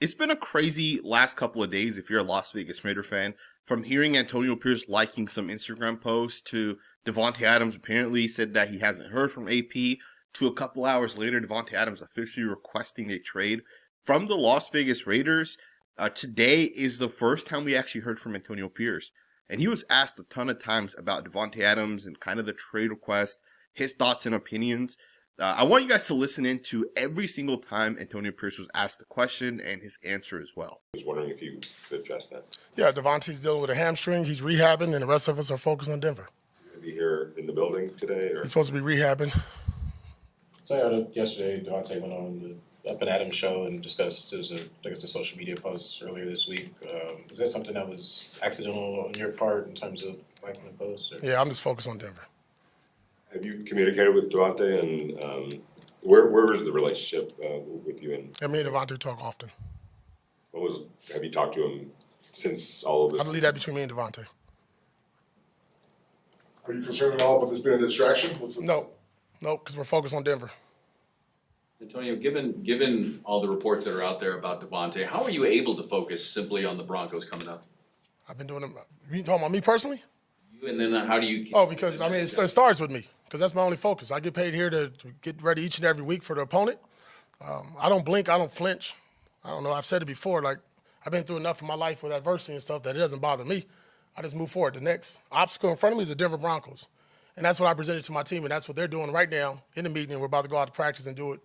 It's been a crazy last couple of days if you're a Las Vegas Raider fan. From hearing Antonio Pierce liking some Instagram posts to Davante Adams apparently said that he hasn't heard from AP to a couple hours later Davante Adams officially requesting a trade from the Las Vegas Raiders. Today is the first time we actually heard from Antonio Pierce. And he was asked a ton of times about Davante Adams and kind of the trade request, his thoughts and opinions. I want you guys to listen in to every single time Antonio Pierce was asked the question and his answer as well. I was wondering if you could address that. Yeah, Davante's dealing with a hamstring. He's rehabbing, and the rest of us are focused on Denver. Is he here in the building today? Or? He's supposed to be rehabbing. So yesterday, Davante went on the Up and Adams show and discussed, a social media post earlier this week. Was that something that was accidental on your part in terms of liking the post? Or? Yeah, I'm just focused on Denver. Have you communicated with Davante, and where is the relationship with you? And me and Davante talk often. Have you talked to him since all of this? I believe that between me and Davante. Are you concerned at all about this being a distraction? No, because we're focused on Denver. Antonio, given all the reports that are out there about Davante, how are you able to focus simply on the Broncos coming up? I've been doing it. You talking about me personally? You, and then how do you keep because it starts with me, because that's my only focus. I get paid here to get ready each and every week for the opponent. I don't blink. I don't flinch. I don't know. I've said it before. Like, I've been through enough in my life with adversity and stuff that it doesn't bother me. I just move forward. The next obstacle in front of me is the Denver Broncos. And that's what I presented to my team, and that's what they're doing right now in the meeting. And we're about to go out to practice and do it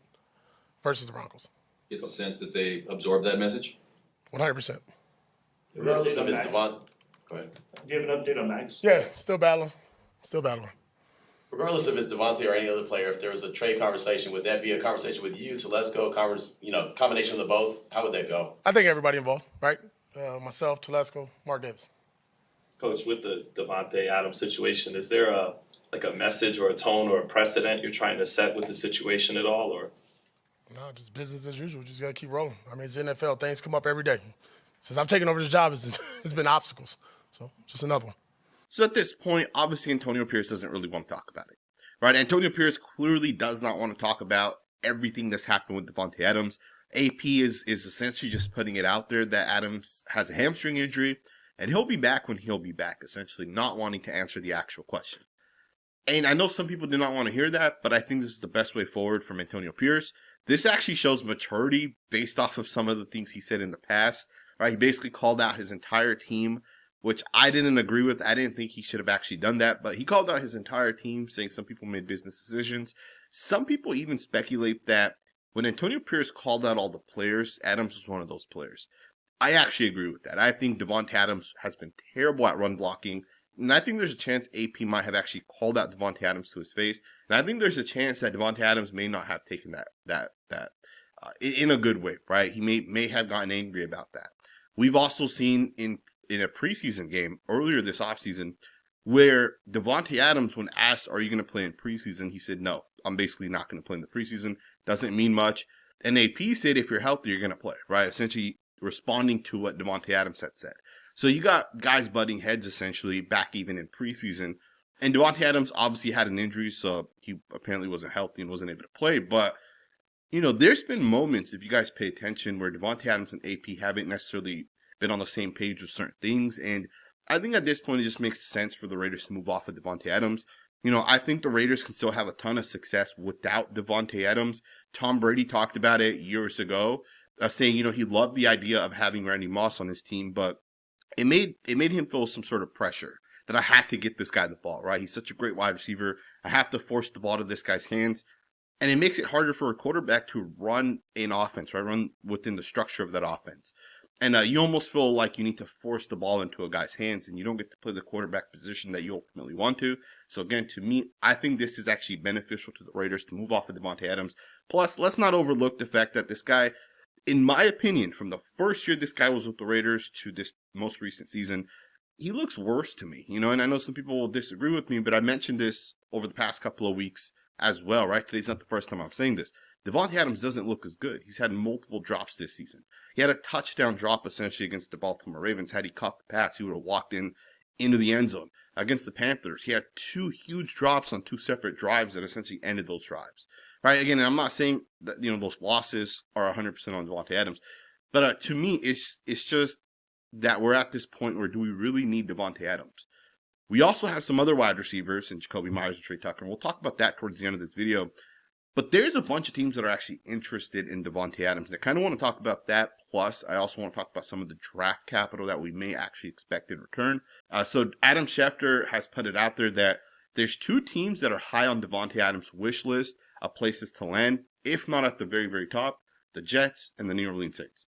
versus the Broncos. Get the sense that they absorb that message? 100%. Regardless of his Davante. Go ahead. Do you have an update on Maxx? Yeah, still battling. Regardless if it's Davante or any other player, if there was a trade conversation, would that be a conversation with you, Telesco, combination of the both? How would that go? I think everybody involved, right? Myself, Telesco, Mark Davis. Coach, with the Davante Adams situation, is there a message or a tone or a precedent you're trying to set with the situation at all, or? No, just business as usual. Just got to keep rolling. I mean, it's NFL. Things come up every day. Since I've taken over this job, it's been obstacles. So, just another one. So at this point, obviously Antonio Pierce doesn't really want to talk about it, right? Antonio Pierce clearly does not want to talk about everything that's happened with Davante Adams. AP is essentially just putting it out there that Adams has a hamstring injury, and he'll be back when he'll be back, essentially not wanting to answer the actual question. And I know some people do not want to hear that, but I think this is the best way forward from Antonio Pierce. This actually shows maturity based off of some of the things he said in the past, right? He basically called out his entire team, which I didn't agree with. I didn't think he should have actually done that, but he called out his entire team, saying some people made business decisions. Some people even speculate that when Antonio Pierce called out all the players, Adams was one of those players. I actually agree with that. I think Davante Adams has been terrible at run blocking, and I think there's a chance AP might have actually called out Davante Adams to his face, and I think there's a chance that Davante Adams may not have taken that in a good way, right? He may have gotten angry about that. We've also seen in a preseason game earlier this offseason where Davante Adams, when asked, are you going to play in preseason? He said, no, I'm basically not going to play in the preseason. Doesn't mean much. And AP said, if you're healthy, you're going to play, right? Essentially responding to what Davante Adams had said. So you got guys butting heads essentially back even in preseason. And Davante Adams obviously had an injury, so he apparently wasn't healthy and wasn't able to play. But, you know, there's been moments, if you guys pay attention, where Davante Adams and AP haven't necessarily been on the same page with certain things. And I think at this point, it just makes sense for the Raiders to move off of Davante Adams. You know, I think the Raiders can still have a ton of success without Davante Adams. Tom Brady talked about it years ago, saying, you know, he loved the idea of having Randy Moss on his team, but it made him feel some sort of pressure that I had to get this guy the ball, right? He's such a great wide receiver. I have to force the ball to this guy's hands. And it makes it harder for a quarterback to run an offense, right? Run within the structure of that offense. And you almost feel like you need to force the ball into a guy's hands, and you don't get to play the quarterback position that you ultimately want to. So again, to me, I think this is actually beneficial to the Raiders to move off of Davante Adams. Plus, let's not overlook the fact that this guy, in my opinion, from the first year this guy was with the Raiders to this most recent season, he looks worse to me, you know, and I know some people will disagree with me, but I mentioned this over the past couple of weeks as well, right? Today's not the first time I'm saying this. Davante Adams doesn't look as good. He's had multiple drops this season. He had a touchdown drop essentially against the Baltimore Ravens. Had he caught the pass, he would have walked into the end zone. Against the Panthers, he had 2 huge drops on 2 separate drives that essentially ended those drives. Right? Again, I'm not saying that, you know, those losses are 100% on Davante Adams, But to me, it's just that we're at this point where do we really need Davante Adams? We also have some other wide receivers in Jakobi, Meyers, and Trey Tucker. And we'll talk about that towards the end of this video. But there's a bunch of teams that are actually interested in Davante Adams. And I kind of want to talk about that. Plus, I also want to talk about some of the draft capital that we may actually expect in return. So Adam Schefter has put it out there that there's 2 teams that are high on Davante Adams' wish list of places to land, if not at the very, very top, the Jets and the New Orleans Saints.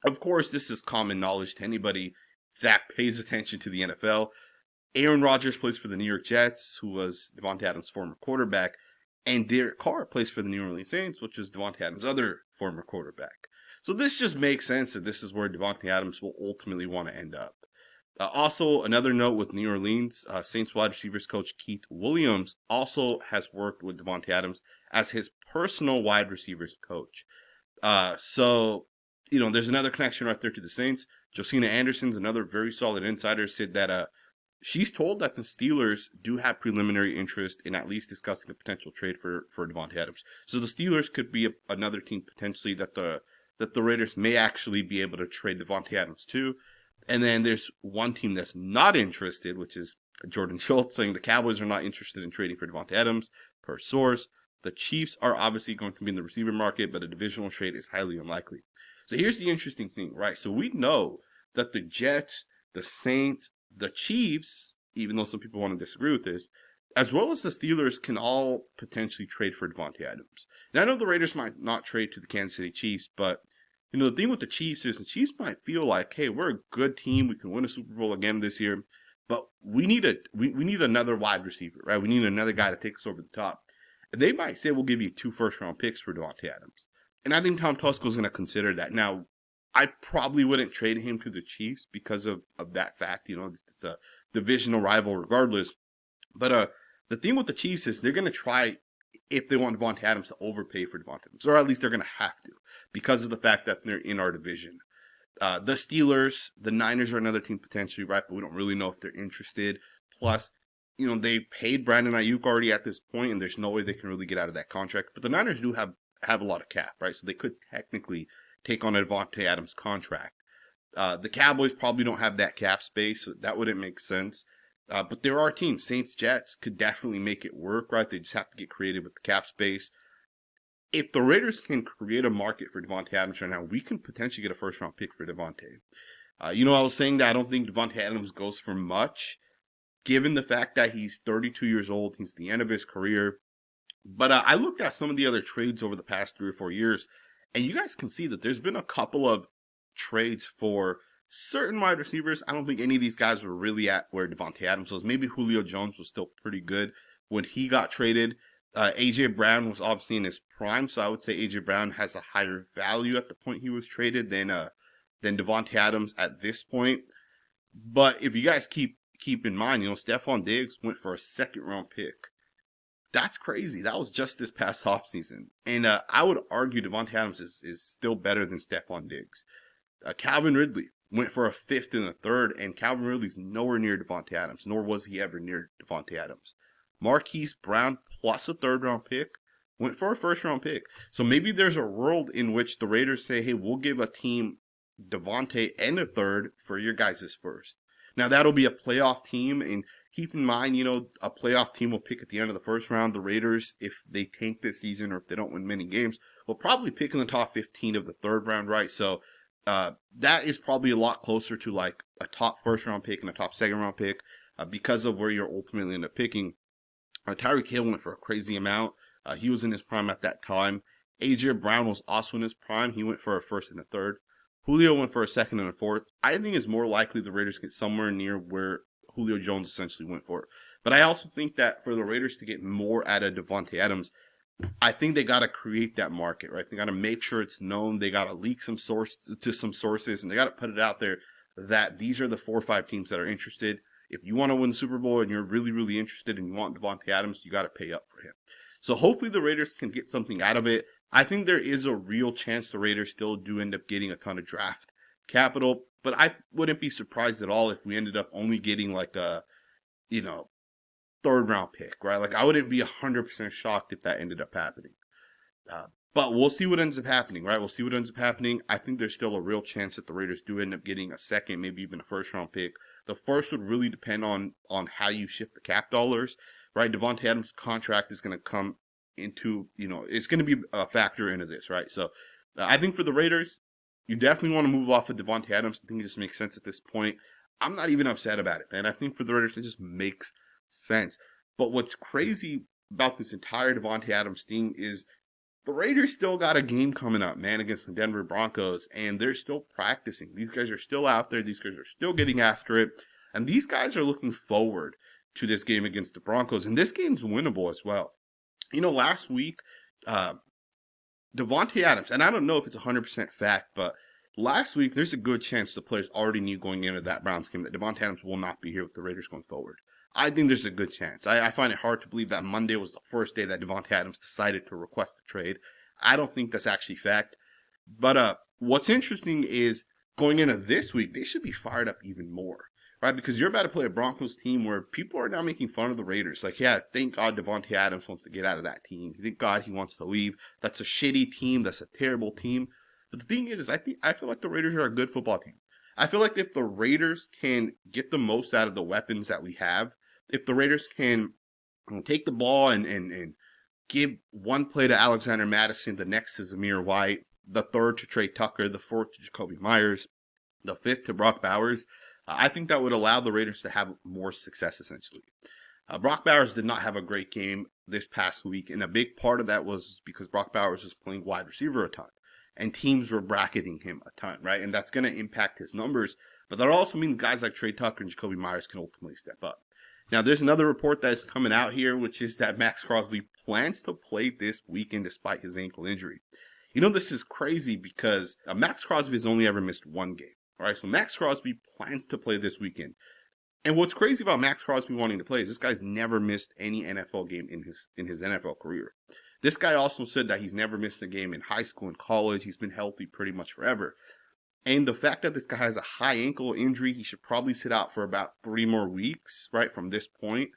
Of course, this is common knowledge to anybody that pays attention to the NFL. Aaron Rodgers plays for the New York Jets, who was Davante Adams' former quarterback, and Derek Carr plays for the New Orleans Saints, which is Davante Adams' other former quarterback. So this just makes sense that this is where Davante Adams will ultimately want to end up. Also, another note with New Orleans, Saints wide receivers coach Keith Williams also has worked with Davante Adams as his personal wide receivers coach. So, there's another connection right there to the Saints. Josina Anderson's another very solid insider, said that she's told that the Steelers do have preliminary interest in at least discussing a potential trade for Davante Adams. So the Steelers could be another team potentially that the Raiders may actually be able to trade Davante Adams to. And then there's one team that's not interested, which is Jordan Schultz, saying the Cowboys are not interested in trading for Davante Adams, per source. The Chiefs are obviously going to be in the receiver market, but a divisional trade is highly unlikely. So here's the interesting thing, right? So we know that the Jets, the Saints, the Chiefs, even though some people want to disagree with this, as well as the Steelers, can all potentially trade for Davante Adams. And I know the Raiders might not trade to the Kansas City Chiefs, but the thing with the Chiefs is the Chiefs might feel like, hey, we're a good team, we can win a Super Bowl again this year, but we need another wide receiver, right? We need another guy to take us over the top. And they might say, we'll give you 2 first-round picks for Davante Adams. And I think Tom Tuskle's going to consider that. Now, I probably wouldn't trade him to the Chiefs because of that fact. It's a divisional rival regardless. But the thing with the Chiefs is they're going to try, if they want Davante Adams, to overpay for Davante Adams. Or at least they're going to have to because of the fact that they're in our division. The Steelers, the Niners are another team potentially, right? But we don't really know if they're interested. Plus, they paid Brandon Ayuk already at this point, and there's no way they can really get out of that contract. But the Niners do have a lot of cap, right? So they could technically take on a Davante Adams contract. The Cowboys probably don't have that cap space, so that wouldn't make sense. But there are teams, Saints, Jets, could definitely make it work, right? They just have to get creative with the cap space. If the Raiders can create a market for Davante Adams right now, we can potentially get a first-round pick for Davante. I was saying that I don't think Davante Adams goes for much, given the fact that he's 32 years old, he's at the end of his career. But I looked at some of the other trades over the past 3 or 4 years, and you guys can see that there's been a couple of trades for certain wide receivers. I don't think any of these guys were really at where Davante Adams was. Maybe Julio Jones was still pretty good when he got traded. A.J. Brown was obviously in his prime, so I would say A.J. Brown has a higher value at the point he was traded than Davante Adams at this point. But if you guys keep in mind, Stephon Diggs went for a 2nd-round pick. That's crazy. That was just this past offseason. And I would argue Davante Adams is still better than Stephon Diggs. Calvin Ridley went for a 5th and a 3rd, and Calvin Ridley's nowhere near Davante Adams, nor was he ever near Davante Adams. Marquise Brown plus a 3rd-round pick went for a 1st-round pick. So maybe there's a world in which the Raiders say, hey, we'll give a team Davante and a 3rd for your guys' 1st. Now, that'll be a playoff team, and keep in mind, a playoff team will pick at the end of the 1st round. The Raiders, if they tank this season or if they don't win many games, will probably pick in the top 15 of the 3rd round, right? So that is probably a lot closer to like a top 1st round pick and a top 2nd round pick because of where you're ultimately end up picking. Tyreek Hill went for a crazy amount. He was in his prime at that time. A.J. Brown was also in his prime. He went for a 1st and a 3rd. Julio went for a 2nd and a 4th. I think it's more likely the Raiders get somewhere near where Julio Jones essentially went for it. But I also think that for the Raiders to get more out of Davante Adams, I think they got to create that market, right? They got to make sure it's known. They got to leak some sources, and they got to put it out there that these are the 4 or 5 teams that are interested. If you want to win the Super Bowl and you're really, really interested and you want Davante Adams, you got to pay up for him. So hopefully the Raiders can get something out of it. I think there is a real chance the Raiders still do end up getting a ton of draft capital, but I wouldn't be surprised at all if we ended up only getting like a, 3rd round pick, right? Like I wouldn't be 100% shocked if that ended up happening. But we'll see what ends up happening, right? We'll see what ends up happening. I think there's still a real chance that the Raiders do end up getting a second, maybe even a first-round pick. The first would really depend on how you shift the cap dollars, right? Davante Adams' contract is going to come into, it's going to be a factor into this, right? So I think for the Raiders, you definitely want to move off of Davante Adams. I think it just makes sense at this point. I'm not even upset about it, man. I think for the Raiders, it just makes sense. But what's crazy about this entire Davante Adams thing is the Raiders still got a game coming up, man, against the Denver Broncos, and they're still practicing. These guys are still out there. These guys are still getting after it. And these guys are looking forward to this game against the Broncos. And this game's winnable as well. Last week, Davante Adams, and I don't know if it's 100% fact, but last week there's a good chance the players already knew going into that Browns game that Davante Adams will not be here with the Raiders going forward. I think there's a good chance. I find it hard to believe that Monday was the first day that Davante Adams decided to request a trade. I don't think that's actually fact. But what's interesting is going into this week, they should be fired up even more, right? Because you're about to play a Broncos team where people are now making fun of the Raiders. Like, yeah, thank God Davante Adams wants to get out of that team. Thank God he wants to leave. That's a shitty team. That's a terrible team. But the thing is I feel like the Raiders are a good football team. I feel like if the Raiders can get the most out of the weapons that we have, if the Raiders can take the ball and give one play to Alexander Mattison, the next to Zamir White, the third to Trey Tucker, the fourth to Jakobi Meyers, the fifth to Brock Bowers, I think that would allow the Raiders to have more success, essentially. Brock Bowers did not have a great game this past week, and a big part of that was because Brock Bowers was playing wide receiver a ton, and teams were bracketing him a ton, right? And that's going to impact his numbers, but that also means guys like Trey Tucker and Jakobi Meyers can ultimately step up. Now, there's another report that's coming out here, which is that Maxx Crosby plans to play this weekend despite his ankle injury. This is crazy because Maxx Crosby has only ever missed one game. All right, so Maxx Crosby plans to play this weekend. And what's crazy about Maxx Crosby wanting to play is this guy's never missed any NFL game in his NFL career. This guy also said that he's never missed a game in high school and college. He's been healthy pretty much forever. And the fact that this guy has a high ankle injury, he should probably sit out for about 3 more weeks, right, from this point.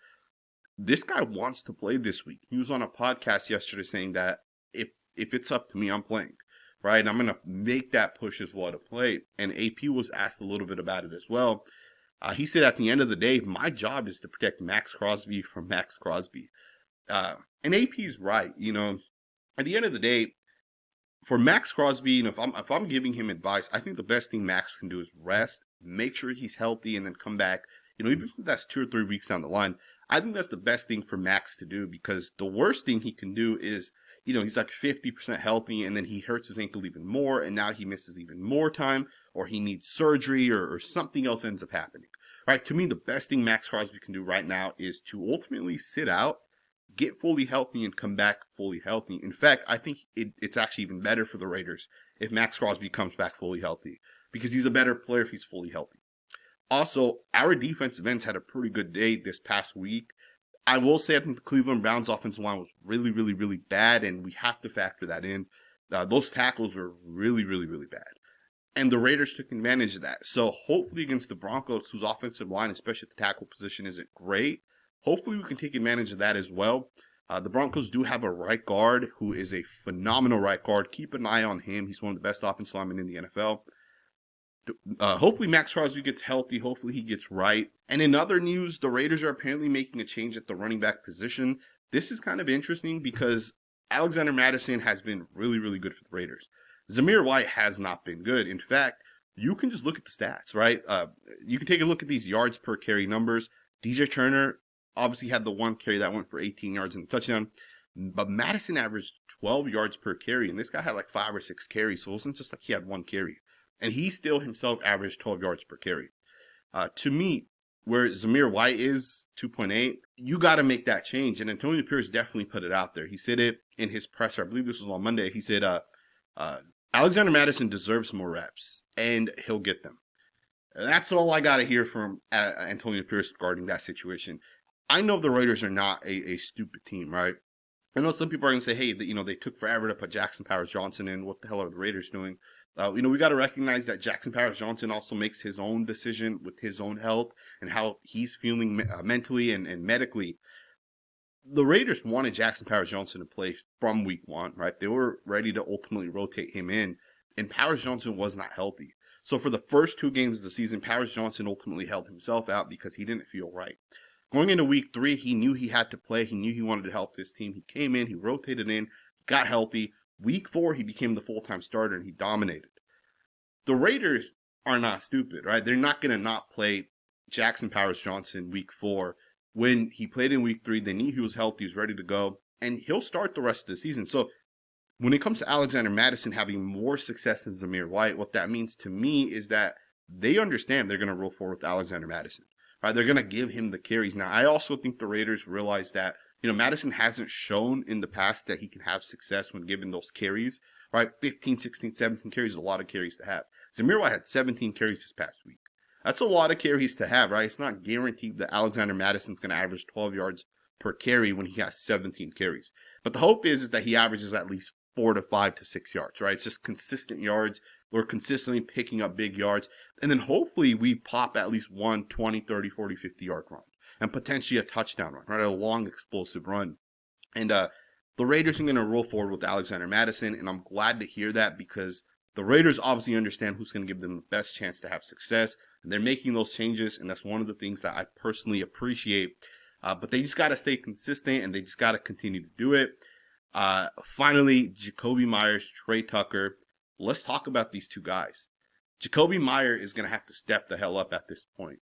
This guy wants to play this week. He was on a podcast yesterday saying that if it's up to me, I'm playing, right? And I'm going to make that push as well to play. And AP was asked a little bit about it as well. He said at the end of the day, my job is to protect Maxx Crosby from Maxx Crosby. And AP's right, at the end of the day, for Maxx Crosby, if I'm giving him advice, I think the best thing Maxx can do is rest, make sure he's healthy, and then come back. Even if that's 2 or 3 weeks down the line, I think that's the best thing for Maxx to do, because the worst thing he can do is, he's like 50% healthy, and then he hurts his ankle even more, and now he misses even more time, or he needs surgery, or something else ends up happening. Right? To me, the best thing Maxx Crosby can do right now is to ultimately sit out, get fully healthy, and come back fully healthy. In fact, I think it's actually even better for the Raiders if Maxx Crosby comes back fully healthy, because he's a better player if he's fully healthy. Also, our defensive ends had a pretty good day this past week. I will say I think the Cleveland Browns offensive line was really, really, really bad, and we have to factor that in. Those tackles were really, really, really bad. And the Raiders took advantage of that. So hopefully against the Broncos, whose offensive line, especially at the tackle position, isn't great, hopefully we can take advantage of that as well. The Broncos do have a right guard who is a phenomenal right guard. Keep an eye on him. He's one of the best offensive linemen in the NFL. Hopefully Maxx Crosby gets healthy. Hopefully he gets right. And in other news, the Raiders are apparently making a change at the running back position. This is kind of interesting because Alexander Mattison has been really, really good for the Raiders. Zamir White has not been good. In fact, you can just look at the stats, right? You can take a look at these yards per carry numbers. DJ Turner obviously had the one carry that went for 18 yards and a touchdown, but Mattison averaged 12 yards per carry, and this guy had like 5 or 6 carries, so it wasn't just like he had one carry. And he still himself averaged 12 yards per carry. To me, where Zamir White is 2.8, you got to make that change. And Antonio Pierce definitely put it out there. He said it in his presser. I believe this was on Monday. He said, Alexander Mattison deserves more reps, and he'll get them. That's all I got to hear from Antonio Pierce regarding that situation. I know the Raiders are not a stupid team, right? I know some people are going to say, hey, they took forever to put Jackson Powers-Johnson in. What the hell are the Raiders doing? We got to recognize that Jackson Powers-Johnson also makes his own decision with his own health and how he's feeling mentally and medically. the Raiders wanted Jackson Powers-Johnson to play from week 1, right? They were ready to ultimately rotate him in, and Powers-Johnson was not healthy. So for the first 2 games of the season, Powers-Johnson ultimately held himself out because he didn't feel right. Going into week 3, he knew he had to play. He knew he wanted to help this team. He came in, he rotated in, got healthy. Week 4, he became the full-time starter, and he dominated. The Raiders are not stupid, right? They're not going to not play Jackson Powers-Johnson week 4. When he played in week 3, they knew he was healthy, he was ready to go, and he'll start the rest of the season. So when it comes to Alexander Mattison having more success than Zamir White, what that means to me is that they understand they're going to roll forward with Alexander Mattison. Right, they're going to give him the carries. Now, I also think the Raiders realize that, Mattison hasn't shown in the past that he can have success when given those carries, right? 15, 16, 17 carries is a lot of carries to have. Zamir White had 17 carries this past week. That's a lot of carries to have, right? It's not guaranteed that Alexander Madison's going to average 12 yards per carry when he has 17 carries. But the hope is that he averages at least 4 to 5 to 6 yards, right? It's just consistent yards. We're consistently picking up big yards. And then hopefully we pop at least 1 20, 30, 40, 50 yard run. And potentially a touchdown run, right? A long explosive run. And the Raiders are going to roll forward with Alexander Mattison. And I'm glad to hear that because the Raiders obviously understand who's going to give them the best chance to have success. And they're making those changes. And that's one of the things that I personally appreciate. But they just got to stay consistent and they just got to continue to do it. Finally, Jakobi Meyers, Trey Tucker. Let's talk about these 2 guys. Jakobi Meyers is going to have to step the hell up at this point.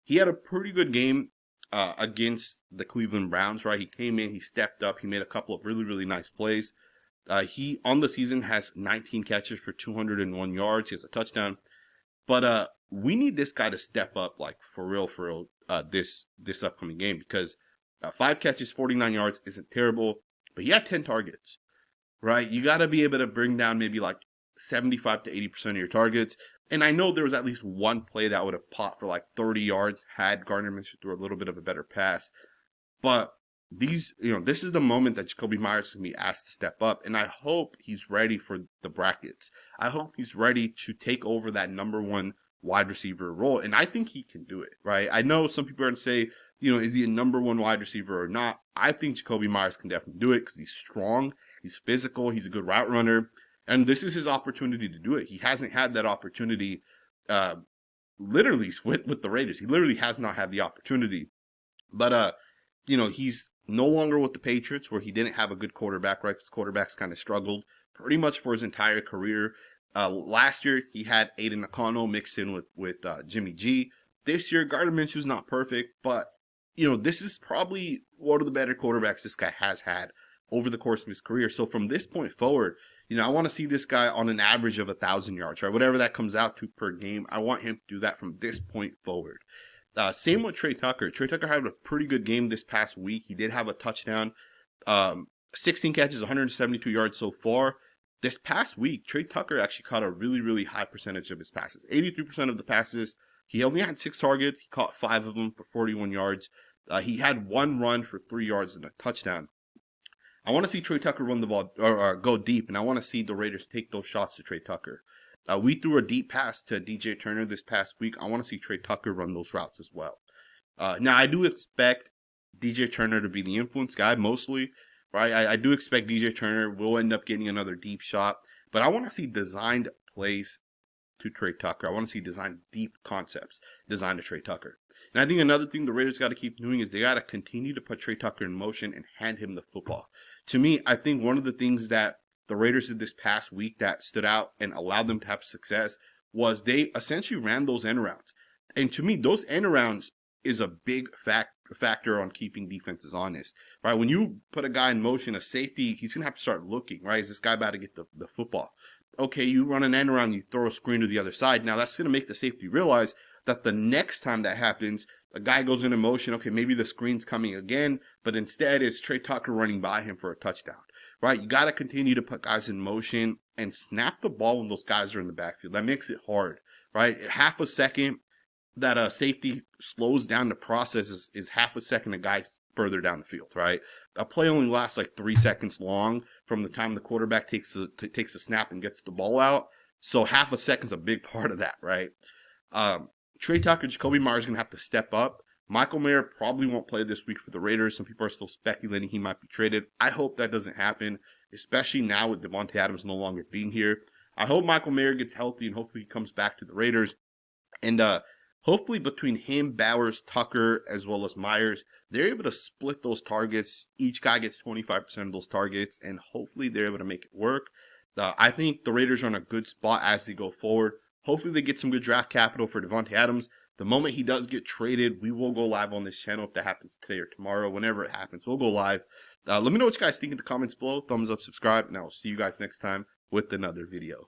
He had a pretty good game against the Cleveland Browns, right? He came in, he stepped up, he made a couple of really, really nice plays. He, on the season, has 19 catches for 201 yards. He has a touchdown. But we need this guy to step up, like, for real, this upcoming game because 5 catches, 49 yards isn't terrible, but he had 10 targets, right? You got to be able to bring down maybe like 75 to 80% of your targets. And I know there was at least one play that would have popped for like 30 yards had Gardner Minshew threw a little bit of a better pass. But this is the moment that Jakobi Meyers is going to be asked to step up. And I hope he's ready for the brackets. I hope he's ready to take over that number 1 wide receiver role. And I think he can do it, right? I know some people are going to say, is he a number 1 wide receiver or not? I think Jakobi Meyers can definitely do it because he's strong, he's physical, he's a good route runner. And this is his opportunity to do it. He hasn't had that opportunity literally with the Raiders. He literally has not had the opportunity. But, he's no longer with the Patriots where he didn't have a good quarterback, right? His quarterbacks kind of struggled pretty much for his entire career. Last year, he had Aiden O'Connell mixed in with Jimmy G. This year, Gardner Minshew's not perfect, but, this is probably one of the better quarterbacks this guy has had over the course of his career. So from this point forward, I want to see this guy on an average of 1,000 yards, right? Whatever that comes out to per game, I want him to do that from this point forward. Same with Trey Tucker. Trey Tucker had a pretty good game this past week. He did have a touchdown, 16 catches, 172 yards so far. This past week, Trey Tucker actually caught a really, really high percentage of his passes. 83% of the passes. He only had 6 targets. He caught 5 of them for 41 yards. He had 1 run for 3 yards and a touchdown. I want to see Trey Tucker run the ball or go deep, and I want to see the Raiders take those shots to Trey Tucker. We threw a deep pass to DJ Turner this past week. I want to see Trey Tucker run those routes as well. Now, I do expect DJ Turner to be the influence guy mostly, right? I do expect DJ Turner will end up getting another deep shot, but I want to see designed plays to Trey Tucker. I want to see designed deep concepts designed to Trey Tucker. And I think another thing the Raiders got to keep doing is they got to continue to put Trey Tucker in motion and hand him the football. To me, I think one of the things that the Raiders did this past week that stood out and allowed them to have success was they essentially ran those end arounds. And to me, those end arounds is a big factor on keeping defenses honest, right? When you put a guy in motion, a safety, he's going to have to start looking, right? Is this guy about to get the football? Okay, you run an end around, you throw a screen to the other side. Now, that's going to make the safety realize that the next time that happens, a guy goes into motion, okay, maybe the screen's coming again, but instead it's Trey Tucker running by him for a touchdown, right? You got to continue to put guys in motion and snap the ball when those guys are in the backfield. That makes it hard, right? Half a second that a safety slows down the process is half a second a guy's further down the field, right? A play only lasts like 3 seconds long from the time the quarterback takes the snap and gets the ball out. So half a second's a big part of that, right? Trey Tucker, Jakobi Meyers is going to have to step up. Michael Mayer probably won't play this week for the Raiders. Some people are still speculating he might be traded. I hope that doesn't happen, especially now with Davante Adams no longer being here. I hope Michael Mayer gets healthy and hopefully he comes back to the Raiders. And hopefully between him, Bowers, Tucker, as well as Meyers, they're able to split those targets. Each guy gets 25% of those targets, and hopefully they're able to make it work. I think the Raiders are in a good spot as they go forward. Hopefully they get some good draft capital for Davante Adams. The moment he does get traded, we will go live on this channel if that happens today or tomorrow. Whenever it happens, we'll go live. Let me know what you guys think in the comments below. Thumbs up, subscribe, and I'll see you guys next time with another video.